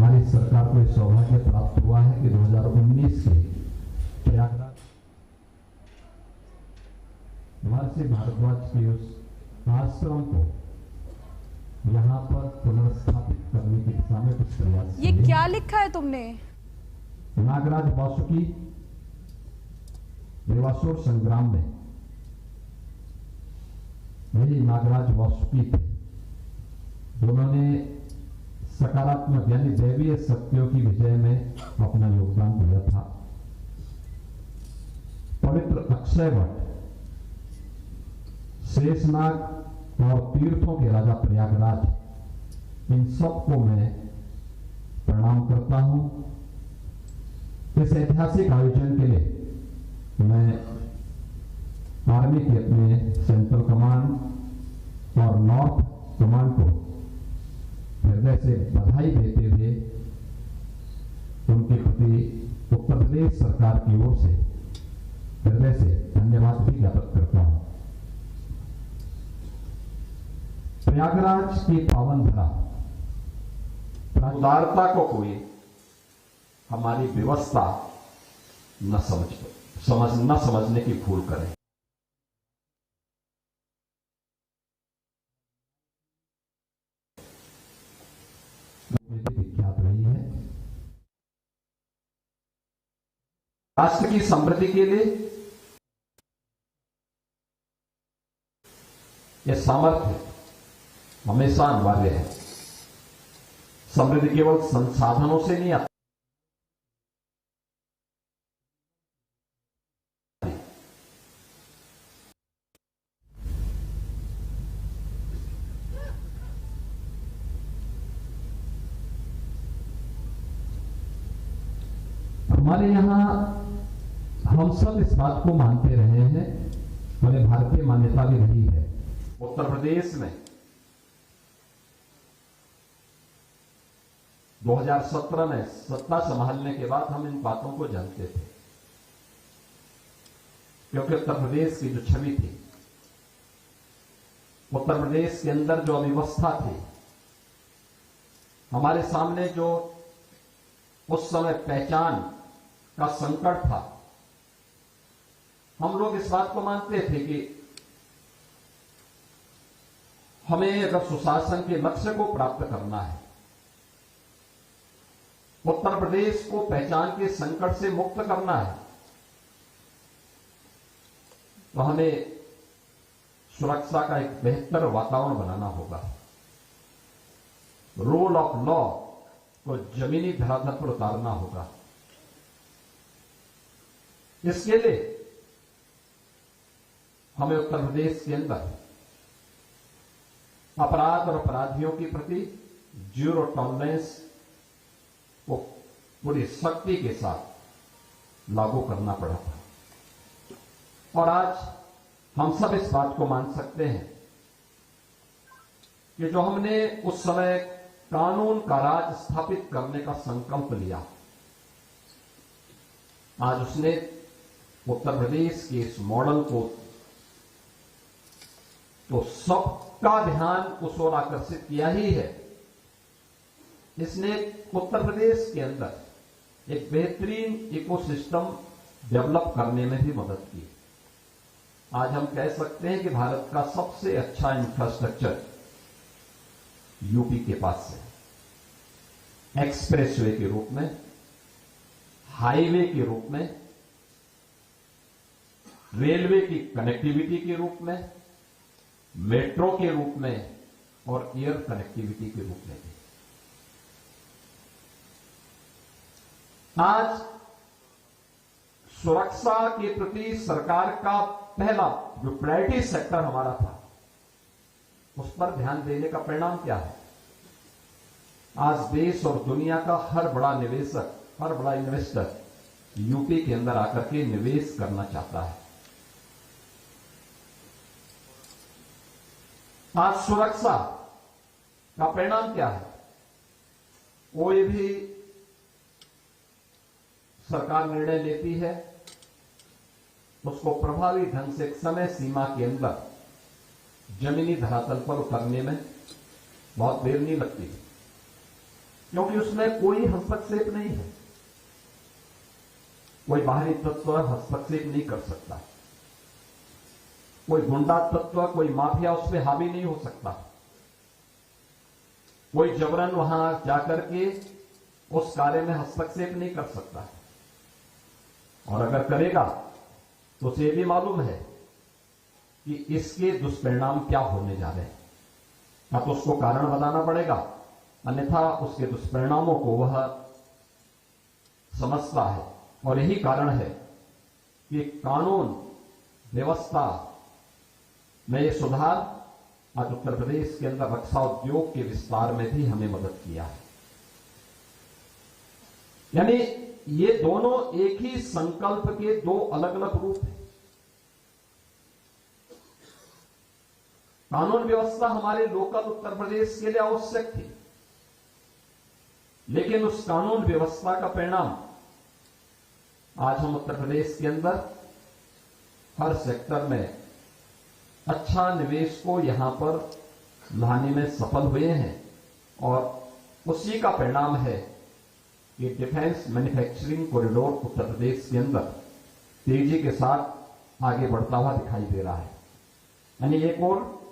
हमारी सरकार को यह सौभाग्य प्राप्त हुआ है कि 2019 के प्रयागराज महर्षि भारद्वाज के उस आश्रम को यहाँ पर पुनर्स्थापित करने की दिशा में कुछ प्रयास। ये क्या लिखा है तुमने? नागराज वासुकी देवासुर संग्राम में यही नागराज वासुकी थे, उन्होंने सकारात्मक यानी दैवीय शक्तियों की विजय में अपना योगदान दिया था। पवित्र अक्षयवट, शेषनाग और तीर्थों के राजा प्रयागराज, इन सबको मैं प्रणाम करता हूं। इस ऐतिहासिक आयोजन के लिए मैं आर्मी के अपने सेंट्रल कमांड और नॉर्थ कमांड को हृदय से बधाई देते हुए उनके प्रति उत्तर प्रदेश सरकार की ओर से हृदय से धन्यवाद भी ज्ञापित करता हूं। प्रयागराज की पावन धरा, उदारता को कोई हमारी व्यवस्था न समझने की भूल करें। विख्यात रही है। राष्ट्र की समृद्धि के लिए यह सामर्थ्य हमेशा अनिवार्य है। समृद्धि केवल संसाधनों से नहीं आती, हमारे यहां हम सब इस बात को मानते रहे हैं और ये भारतीय मान्यता भी रही है। उत्तर प्रदेश में 2017 में सत्ता संभालने के बाद हम इन बातों को जानते थे, क्योंकि उत्तर प्रदेश की जो छवि थी, उत्तर प्रदेश के अंदर जो अव्यवस्था थी, हमारे सामने जो उस समय पहचान का संकट था, हम लोग इस बात को मानते थे कि हमें अगर सुशासन के लक्ष्य को प्राप्त करना है, उत्तर प्रदेश को पहचान के संकट से मुक्त करना है, तो हमें सुरक्षा का एक बेहतर वातावरण बनाना होगा। रूल ऑफ लॉ को जमीनी धरातल पर उतारना होगा। इसके लिए हमें उत्तर प्रदेश के अंदर अपराध और अपराधियों के प्रति जीरो टॉलरेंस को पूरी शक्ति के साथ लागू करना पड़ा था। और आज हम सब इस बात को मान सकते हैं कि जो हमने उस समय कानून का राज स्थापित करने का संकल्प लिया, आज उसने उत्तर प्रदेश के इस मॉडल को तो सबका ध्यान उस ओर आकर्षित किया ही है। इसने उत्तर प्रदेश के अंदर एक बेहतरीन इकोसिस्टम डेवलप करने में भी मदद की। आज हम कह सकते हैं कि भारत का सबसे अच्छा इंफ्रास्ट्रक्चर यूपी के पास है। एक्सप्रेसवे के रूप में, हाईवे के रूप में, रेलवे की कनेक्टिविटी के रूप में, मेट्रो के रूप में और एयर कनेक्टिविटी के रूप में भी। आज सुरक्षा के प्रति सरकार का पहला जो प्रायोरिटी सेक्टर हमारा था, उस पर ध्यान देने का परिणाम क्या है? आज देश और दुनिया का हर बड़ा निवेशक, हर बड़ा इन्वेस्टर यूपी के अंदर आकर के निवेश करना चाहता है। आज सुरक्षा का परिणाम क्या है? कोई भी सरकार निर्णय लेती है, उसको प्रभावी ढंग से एक समय सीमा के अंदर जमीनी धरातल पर उतरने में बहुत देर नहीं लगती। क्योंकि उसमें कोई हस्तक्षेप नहीं है, कोई बाहरी तत्व हस्तक्षेप नहीं कर सकता, कोई गुंडा तत्व, कोई माफिया उस पर हावी नहीं हो सकता, कोई जबरन वहां जाकर के उस कार्य में हस्तक्षेप नहीं कर सकता। और अगर करेगा तो उसे भी मालूम है कि इसके दुष्परिणाम क्या होने जा रहे हैं, या तो उसको कारण बताना पड़ेगा, अन्यथा उसके दुष्परिणामों को वह समझता है। और यही कारण है कि कानून व्यवस्था में ये सुधार आज उत्तर प्रदेश के अंदर रक्षा उद्योग के विस्तार में भी हमें मदद किया है। यानी ये दोनों एक ही संकल्प के दो अलग अलग रूप हैं। कानून व्यवस्था हमारे लोकल उत्तर प्रदेश के लिए आवश्यक थी, लेकिन उस कानून व्यवस्था का परिणाम आज हम उत्तर प्रदेश के अंदर हर सेक्टर में अच्छा निवेश को यहां पर लाने में सफल हुए हैं। और उसी का परिणाम है कि defence manufacturing corridor Uttar Pradesh के अंदर तेजी के साथ आगे बढ़ता हुआ दिखाई दे रहा है। यानी एक और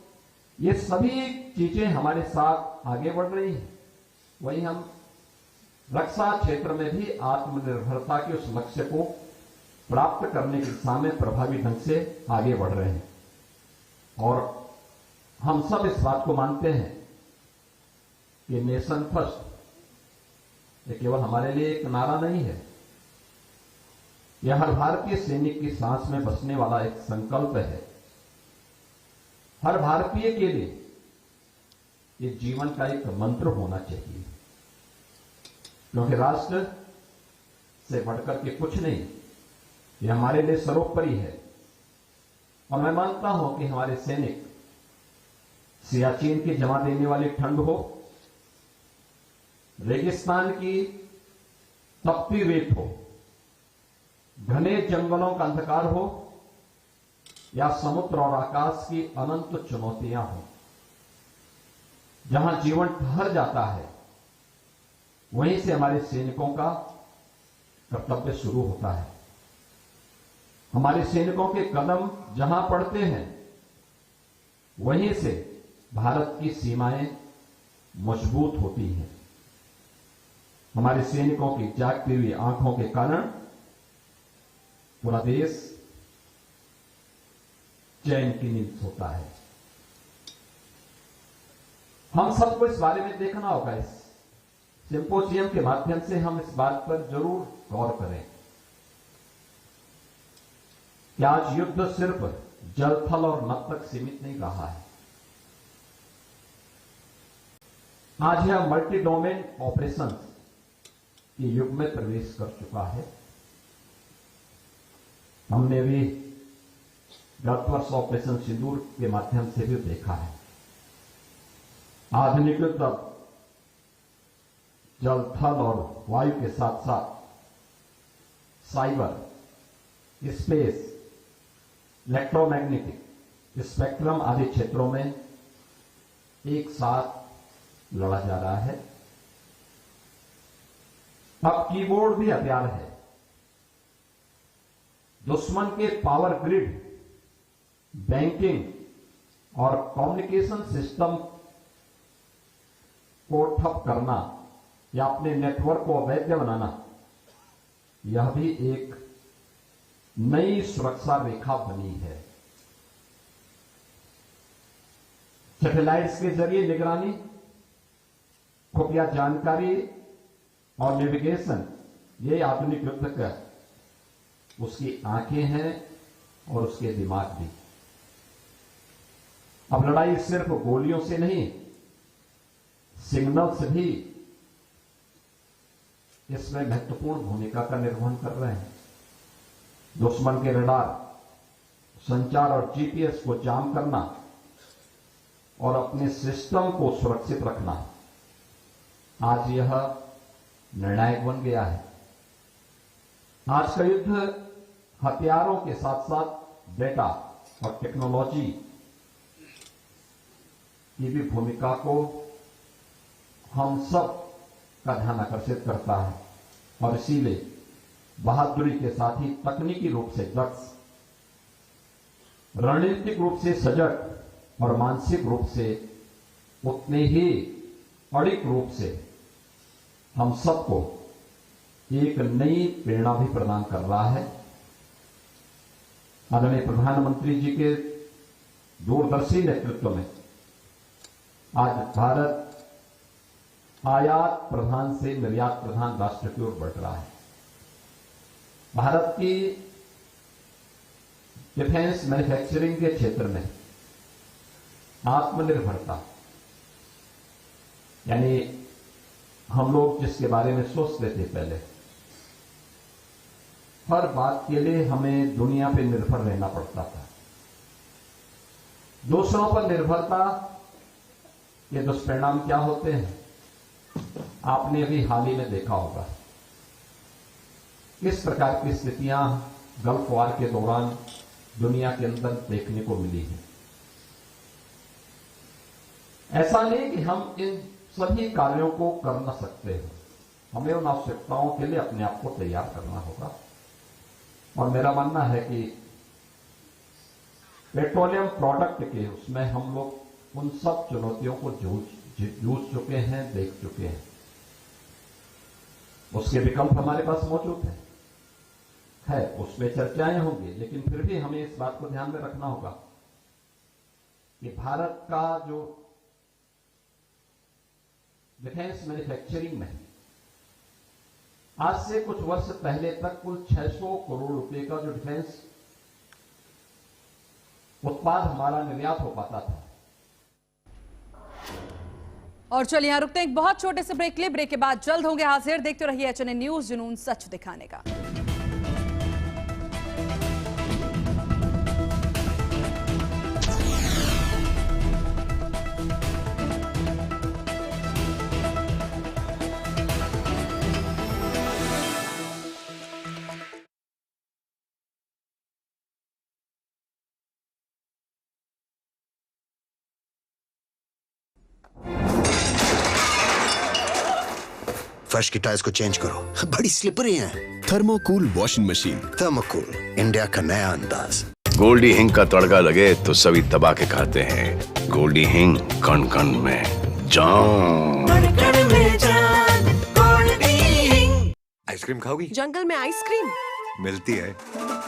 ये सभी चीजें हमारे साथ आगे बढ़ रही हैं, वही हम रक्षा क्षेत्र में भी आत्मनिर्भरता के उस लक्ष्य को प्राप्त करने की दिशा में प्रभावी ढंग से आगे बढ़ रहे हैं। और हम सब इस बात को मानते हैं कि नेशन फर्स्ट ये केवल हमारे लिए एक नारा नहीं है, यह हर भारतीय सैनिक की सांस में बसने वाला एक संकल्प है। हर भारतीय के लिए ये जीवन का एक मंत्र होना चाहिए, क्योंकि राष्ट्र से बढ़कर के कुछ नहीं, ये हमारे लिए सर्वोपरि है। और मैं मानता हूं कि हमारे सैनिक सियाचिन की जमा देने वाली ठंड हो, रेगिस्तान की तपती रेत हो, घने जंगलों का अंधकार हो, या समुद्र और आकाश की अनंत चुनौतियां हो, जहां जीवन ठहर जाता है वहीं से हमारे सैनिकों का कर्तव्य शुरू होता है। हमारे सैनिकों के कदम जहां पड़ते हैं वहीं से भारत की सीमाएं मजबूत होती हैं। हमारे सैनिकों की जागती हुई आंखों के कारण पूरा देश चैन की नींद सोता है। हम सबको इस बारे में देखना होगा। इस सिंपोजियम के माध्यम से हम इस बात पर जरूर गौर करें कि आज युद्ध सिर्फ जल, थल और नभ तक सीमित नहीं रहा है। आज यह मल्टी डोमेन ऑपरेशन के युग में प्रवेश कर चुका है। हमने भी गत वर्ष ऑपरेशन सिंदूर के माध्यम से भी देखा है। आधुनिक युद्ध अब जल, थल और वायु के साथ साथ साइबर, स्पेस, इलेक्ट्रोमैग्नेटिक स्पेक्ट्रम आदि क्षेत्रों में एक साथ लड़ा जा रहा है। अब कीबोर्ड भी हथियार है। दुश्मन के पावर ग्रिड, बैंकिंग और कम्युनिकेशन सिस्टम को ठप करना या अपने नेटवर्क को अवैध बनाना, यह भी एक नई सुरक्षा रेखा बनी है। सैटेलाइट्स के जरिए निगरानी, खुफिया जानकारी और नेविगेशन, ये आधुनिक युद्ध का उसकी आंखें हैं और उसके दिमाग भी। अब लड़ाई सिर्फ गोलियों से नहीं, सिग्नल से भी इसमें महत्वपूर्ण भूमिका का निर्वहन कर रहे हैं। दुश्मन के रडार, संचार और जीपीएस को जाम करना और अपने सिस्टम को सुरक्षित रखना, आज यह निर्णायक बन गया है। आज का युद्ध हथियारों के साथ साथ डेटा और टेक्नोलॉजी की भी भूमिका को हम सब का ध्यान आकर्षित करता है और इसीलिए बहादुरी के साथ ही तकनीकी रूप से दक्ष, रणनीतिक रूप से सजग और मानसिक रूप से उतने ही अड़िग रूप से हम सबको एक नई प्रेरणा भी प्रदान कर रहा है। आदरणीय प्रधानमंत्री जी के दूरदर्शी नेतृत्व में आज भारत आयात प्रधान से निर्यात प्रधान राष्ट्र की ओर बढ़ रहा है। भारत की डिफेंस मैन्युफैक्चरिंग के क्षेत्र में आत्मनिर्भरता, यानी हम लोग जिसके बारे में सोचते थे पहले, हर बात के लिए हमें दुनिया पे निर्भर रहना पड़ता था, दूसरों पर निर्भरता के दुष्परिणाम क्या होते हैं आपने अभी हाल ही में देखा होगा। किस प्रकार की स्थितियां गल्फ वार के दौरान दुनिया के अंदर देखने को मिली है। ऐसा नहीं कि हम इन सभी कार्यों को कर न सकते हैं, हमें उन आवश्यकताओं के लिए अपने आप को तैयार करना होगा। और मेरा मानना है कि पेट्रोलियम प्रोडक्ट के उसमें हम लोग उन सब चुनौतियों को जूझ चुके हैं, देख चुके हैं, उसके विकल्प हमारे पास मौजूद है उसमें चर्चाएं होंगी, लेकिन फिर भी हमें इस बात को ध्यान में रखना होगा कि भारत का जो डिफेंस मैन्युफैक्चरिंग में आज से कुछ वर्ष पहले तक कुल 600 करोड़ रुपए का जो डिफेंस उत्पाद हमारा निर्यात हो पाता था। और चलिए यहां रुकते हैं एक बहुत छोटे से ब्रेक ले। ब्रेक के बाद जल्द होंगे हाजिर। देखते रहिए एचएनए न्यूज, जुनून सच दिखाने का। फर्श की टाइल्स को चेंज करो, बड़ी स्लिपरी हैं। थर्मोकूल वॉशिंग मशीन। थर्मोकूल, इंडिया का नया अंदाज। गोल्डी हिंग का तड़का लगे तो सभी दबा के खाते हैं। गोल्डी हिंग, कण कण में जान। आइसक्रीम खाओगी? जंगल में आइसक्रीम मिलती है।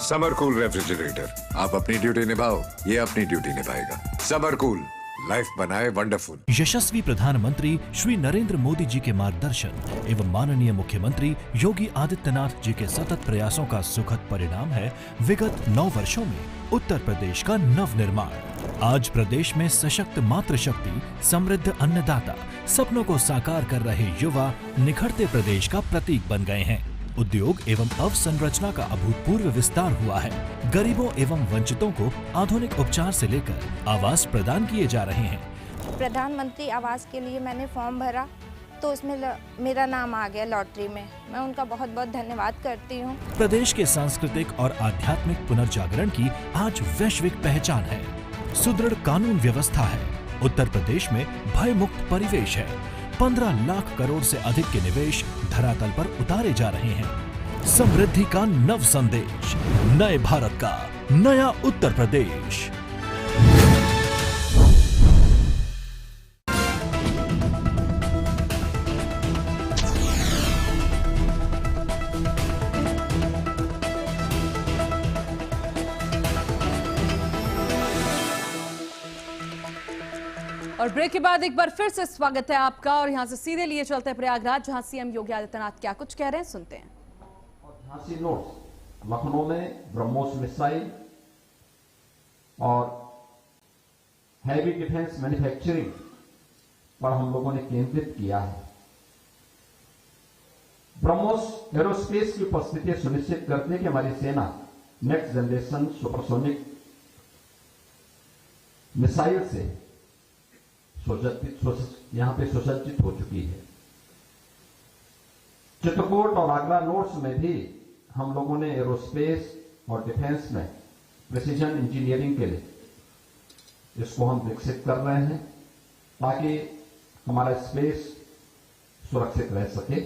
समर कूल रेफ्रिजरेटर, आप अपनी ड्यूटी निभाओ, ये अपनी ड्यूटी निभाएगा। समर कूल, लाइफ बनाए वंडरफुल। यशस्वी प्रधानमंत्री श्री नरेंद्र मोदी जी के मार्गदर्शन एवं माननीय मुख्यमंत्री योगी आदित्यनाथ जी के सतत प्रयासों का सुखद परिणाम है विगत 9 वर्षों में उत्तर प्रदेश का नव निर्माण। आज प्रदेश में सशक्त मातृशक्ति, समृद्ध अन्नदाता, सपनों को साकार कर रहे युवा निखरते प्रदेश का प्रतीक बन गए हैं। उद्योग एवं अवसंरचना का अभूतपूर्व विस्तार हुआ है। गरीबों एवं वंचितों को आधुनिक उपचार से लेकर आवास प्रदान किए जा रहे हैं। प्रधानमंत्री आवास के लिए मैंने फॉर्म भरा तो उसमें मेरा नाम आ गया लॉटरी में। मैं उनका बहुत बहुत धन्यवाद करती हूँ। प्रदेश के सांस्कृतिक और आध्यात्मिक पुनर्जागरण की आज वैश्विक पहचान है। सुदृढ़ कानून व्यवस्था है। उत्तर प्रदेश में भय मुक्त परिवेश है। 15 लाख करोड़ से अधिक के निवेश धरातल पर उतारे जा रहे हैं। समृद्धि का नव संदेश, नए भारत का नया उत्तर प्रदेश। और ब्रेक के बाद एक बार फिर से स्वागत है आपका। और यहां से सीधे लिए चलते हैं प्रयागराज, जहां सीएम योगी आदित्यनाथ क्या कुछ कह रहे हैं, सुनते हैं। और झांसी नोट्स, लखनऊ में ब्रह्मोस मिसाइल और हैवी डिफेंस मैन्युफैक्चरिंग पर हम लोगों ने केंद्रित किया है। ब्रह्मोस एरोस्पेस की उपस्थिति सुनिश्चित करते कि हमारी सेना नेक्स्ट जनरेशन सुपरसोनिक मिसाइल से यहां पे सुसज्जित हो चुकी है। चित्रकूट और आगरा नोट्स में भी हम लोगों ने एरोस्पेस और डिफेंस में प्रिसीजन इंजीनियरिंग के लिए इसको हम विकसित कर रहे हैं ताकि हमारा स्पेस सुरक्षित रह सके।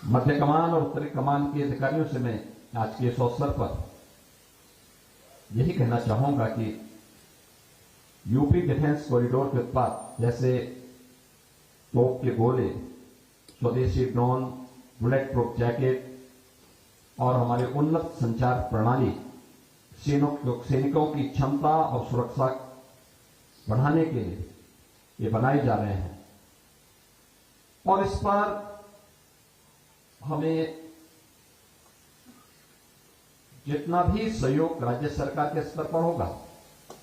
मध्य कमान और उत्तरी कमान के अधिकारियों से मैं आज के इस अवसर पर यही कहना चाहूंगा कि यूपी डिफेंस कॉरिडोर के उत्पाद जैसे तोप के गोले, स्वदेशी ड्रोन, बुलेट प्रूफ जैकेट और हमारे उन्नत संचार प्रणाली सैनिकों की क्षमता और सुरक्षा बढ़ाने के लिए ये बनाए जा रहे हैं और इस पर हमें जितना भी सहयोग राज्य सरकार के स्तर पर होगा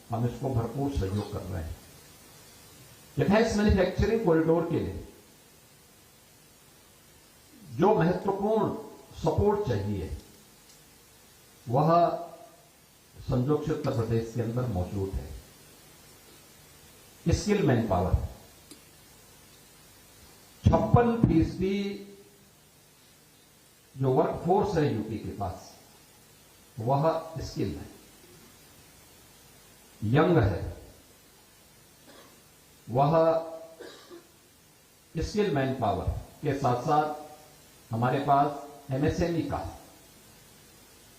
हम इसको भरपूर सहयोग कर रहे हैं। डिफेंस मैन्युफैक्चरिंग कॉरिडोर के लिए जो महत्वपूर्ण सपोर्ट चाहिए वह संजोग से उत्तर प्रदेश के अंदर मौजूद है। स्किल मैन पावर 56% जो वर्क फोर्स है यूपी के पास वह स्किल है, यंग है, वह स्किल मैन पावर के साथ साथ हमारे पास एमएसएमई का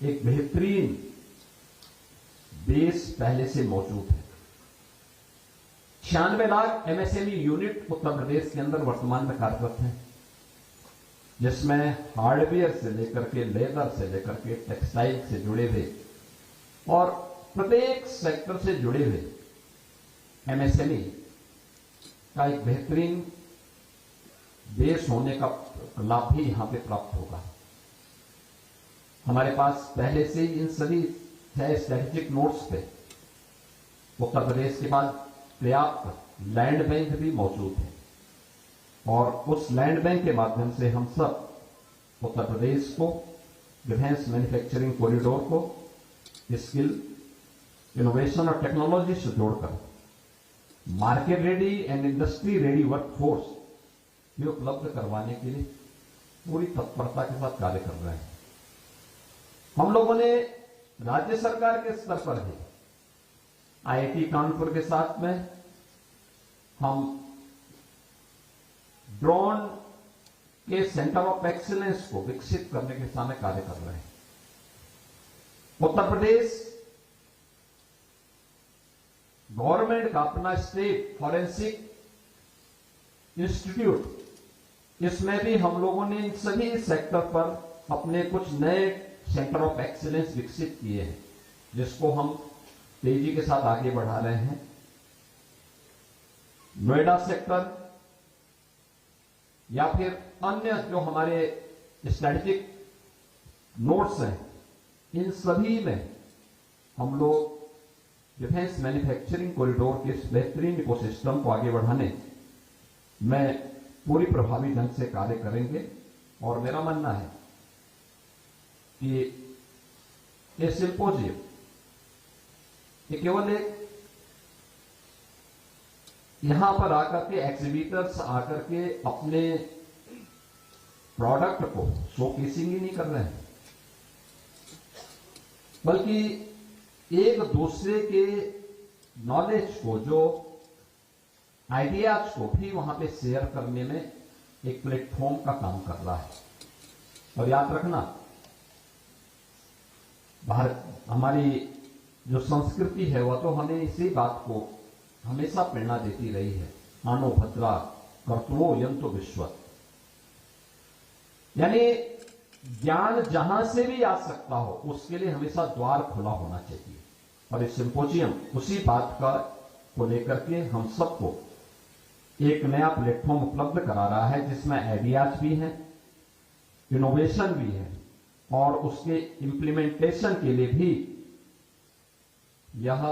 एक बेहतरीन बेस पहले से मौजूद है। 96 लाख एमएसएमई यूनिट उत्तर प्रदेश के अंदर वर्तमान में कार्यरत हैं, जिसमें हार्डवेयर से लेकर के लेदर से लेकर के टेक्सटाइल से जुड़े हुए और प्रत्येक सेक्टर से जुड़े हुए एमएसएमई का एक बेहतरीन बेस होने का लाभ भी यहां पे प्राप्त होगा। हमारे पास पहले से ही इन सभी 6 स्ट्रेटेजिक नोड्स पे उत्तर प्रदेश के पास पर्याप्त लैंड बैंक भी मौजूद है और उस लैंड बैंक के माध्यम से हम सब उत्तर प्रदेश को डिफेंस मैन्युफैक्चरिंग कॉरिडोर को स्किल, इनोवेशन और टेक्नोलॉजी से जोड़कर market ready and industry ready work force भी उपलब्ध करवाने के लिए पूरी तत्परता के साथ कार्य कर रहे हैं। हम लोगों ने राज्य सरकार के स्तर पर भी आईआईटी कानपुर के साथ में हम ड्रोन के सेंटर ऑफ एक्सीलेंस को विकसित करने के सामने कार्य कर रहे हैं। उत्तर प्रदेश गवर्नमेंट का अपना स्टेट फॉरेंसिक इंस्टीट्यूट, इसमें भी हम लोगों ने इन सभी सेक्टर पर अपने कुछ नए सेंटर ऑफ एक्सीलेंस विकसित किए हैं, जिसको हम तेजी के साथ आगे बढ़ा रहे हैं। नोएडा सेक्टर या फिर अन्य जो हमारे स्ट्रेटेजिक नोड्स हैं, इन सभी में हम लोग डिफेंस मैन्युफैक्चरिंग कॉरिडोर के इस बेहतरीन इकोसिस्टम को आगे बढ़ाने में पूरी प्रभावी ढंग से कार्य करेंगे। और मेरा मानना है कि ये सिंपोजियम ये केवल एक यहां पर आकर के एग्जीबिटर्स आकर के अपने प्रोडक्ट को शोकेसिंग ही नहीं कर रहे हैं, बल्कि एक दूसरे के नॉलेज को, जो आइडियाज को भी वहां पे शेयर करने में एक प्लेटफॉर्म का काम कर रहा है। और याद रखना, भारत हमारी जो संस्कृति है वह तो हमें इसी बात को हमेशा प्रेरणा देती रही है, मानो भद्रा कर्तव्यो यंतो विश्वत, यानी ज्ञान जहां से भी आ सकता हो उसके लिए हमेशा द्वार खुला होना चाहिए। और ये सिंपोजियम उसी बात का को लेकर के हम सबको एक नया प्लेटफॉर्म उपलब्ध करा रहा है, जिसमें आइडियाज भी हैं, इनोवेशन भी है और उसके इंप्लीमेंटेशन के लिए भी यह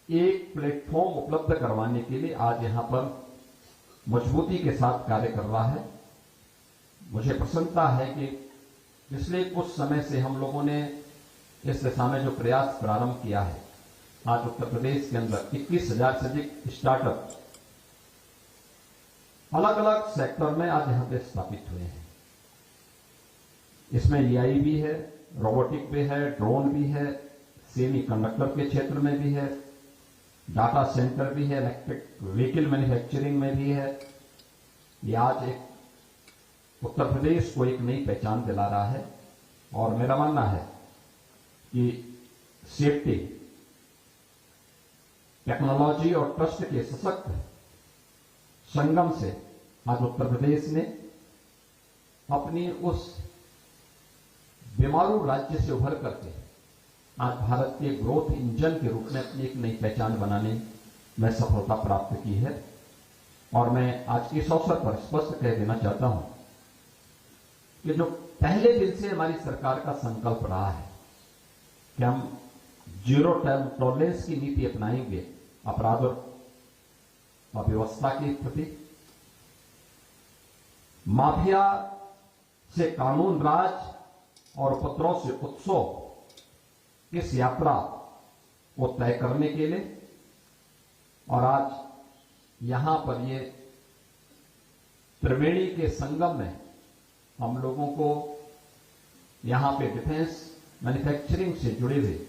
एक प्लेटफॉर्म उपलब्ध करवाने के लिए आज यहां पर मजबूती के साथ कार्य कर रहा है। मुझे प्रसन्नता है कि पिछले कुछ समय से हम लोगों ने इस दिशा में जो प्रयास प्रारंभ किया है, आज उत्तर प्रदेश के अंदर 21,000 से अधिक स्टार्टअप अलग अलग सेक्टर में आज यहां पे स्थापित हुए हैं। इसमें एआई भी है, रोबोटिक भी है, ड्रोन भी है, सेमी कंडक्टर के क्षेत्र में भी है, डाटा सेंटर भी है, इलेक्ट्रिक व्हीकल मैन्युफैक्चरिंग में भी है। ये आज एक उत्तर प्रदेश को एक नई पहचान दिला रहा है और मेरा मानना है कि सेफ्टी, टेक्नोलॉजी और ट्रस्ट के सशक्त संगम से आज उत्तर प्रदेश ने अपनी उस बीमारू राज्य से उभर करके आज भारत के ग्रोथ इंजन के रूप में अपनी एक नई पहचान बनाने में सफलता प्राप्त की है। और मैं आज के इस अवसर पर स्पष्ट कह देना चाहता हूं कि जो पहले दिन से हमारी सरकार का संकल्प रहा है कि हम जीरो टॉलरेंस की नीति अपनाएंगे अपराध और अव्यवस्था के प्रति, माफिया से कानून राज और उपद्रव से उत्सव, इस यात्रा को तय करने के लिए। और आज यहां पर ये त्रिवेणी के संगम में हम लोगों को यहां पे डिफेंस मैन्युफैक्चरिंग से जुड़े हुए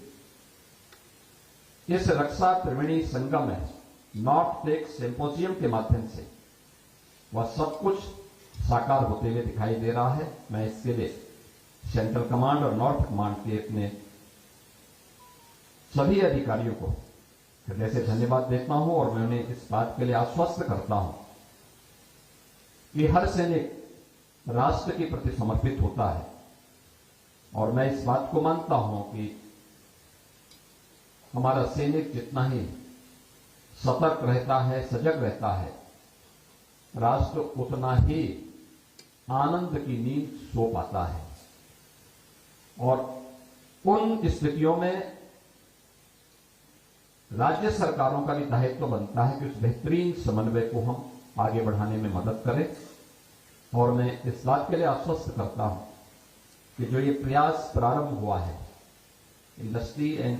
इस रक्षा त्रिवेणी संगम में नॉर्थ टेक सिंपोजियम के माध्यम से वह सब कुछ साकार होते हुए दिखाई दे रहा है। मैं इसके लिए सेंट्रल कमांड और नॉर्थ कमांड के अपने सभी अधिकारियों को हृदय से धन्यवाद देता हूं और मैं उन्हें इस बात के लिए आश्वस्त करता हूं कि हर सैनिक राष्ट्र के प्रति समर्पित होता है। और मैं इस बात को मानता हूं कि हमारा सैनिक जितना ही सतर्क रहता है, सजग रहता है, राष्ट्र उतना ही आनंद की नींद सो पाता है। और उन स्थितियों में राज्य सरकारों का भी दायित्व बनता है कि उस बेहतरीन समन्वय को हम आगे बढ़ाने में मदद करें। और मैं इस बात के लिए आश्वस्त करता हूं कि जो ये प्रयास प्रारंभ हुआ है, इंडस्ट्री एंड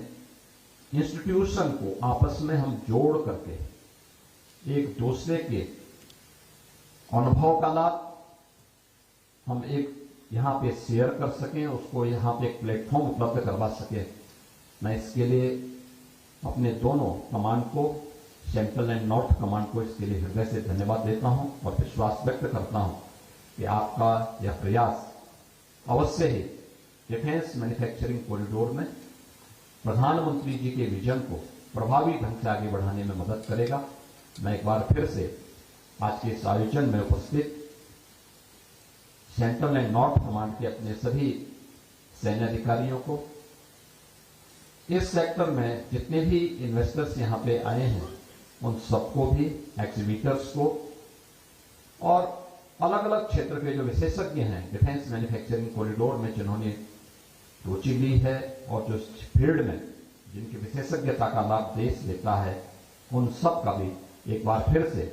इंस्टीट्यूशन को आपस में हम जोड़ करके एक दूसरे के अनुभव का लाभ हम एक यहां पे शेयर कर सकें, उसको यहां पे एक प्लेटफॉर्म उपलब्ध करवा सकें। मैं इसके लिए अपने दोनों कमांड को, सेंट्रल एंड नॉर्थ कमांड को, इसके लिए हृदय से धन्यवाद देता हूं और विश्वास व्यक्त करता हूं कि आपका यह प्रयास अवश्य ही डिफेंस मैन्युफैक्चरिंग कॉरिडोर में प्रधानमंत्री जी के विजन को प्रभावी ढंग से आगे बढ़ाने में मदद करेगा। मैं एक बार फिर से आज के इस आयोजन में उपस्थित सेंट्रल एंड नॉर्थ कमांड के अपने सभी सैन्य अधिकारियों को, इस सेक्टर में जितने भी इन्वेस्टर्स यहां पे आए हैं उन सबको भी, एग्जीबिटर्स को और अलग अलग क्षेत्र के जो विशेषज्ञ हैं डिफेंस मैन्युफैक्चरिंग कॉरिडोर में जिन्होंने रुचि ली है और जो फील्ड में जिनकी विशेषज्ञता का लाभ देश लेता है, उन सब का भी एक बार फिर से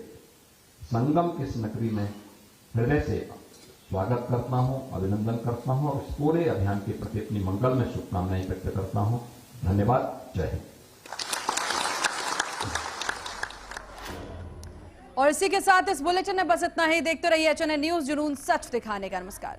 संगम की इस नगरी में हृदय से स्वागत करता हूं, अभिनंदन करता हूं और इस पूरे अभियान के प्रति अपनी मंगल में शुभकामनाएं व्यक्त करता हूं। धन्यवाद। जय हिंद। और इसी के साथ इस बुलेटिन में बस इतना ही। देखते रहिए HNN न्यूज, जुनून सच दिखाने का। नमस्कार।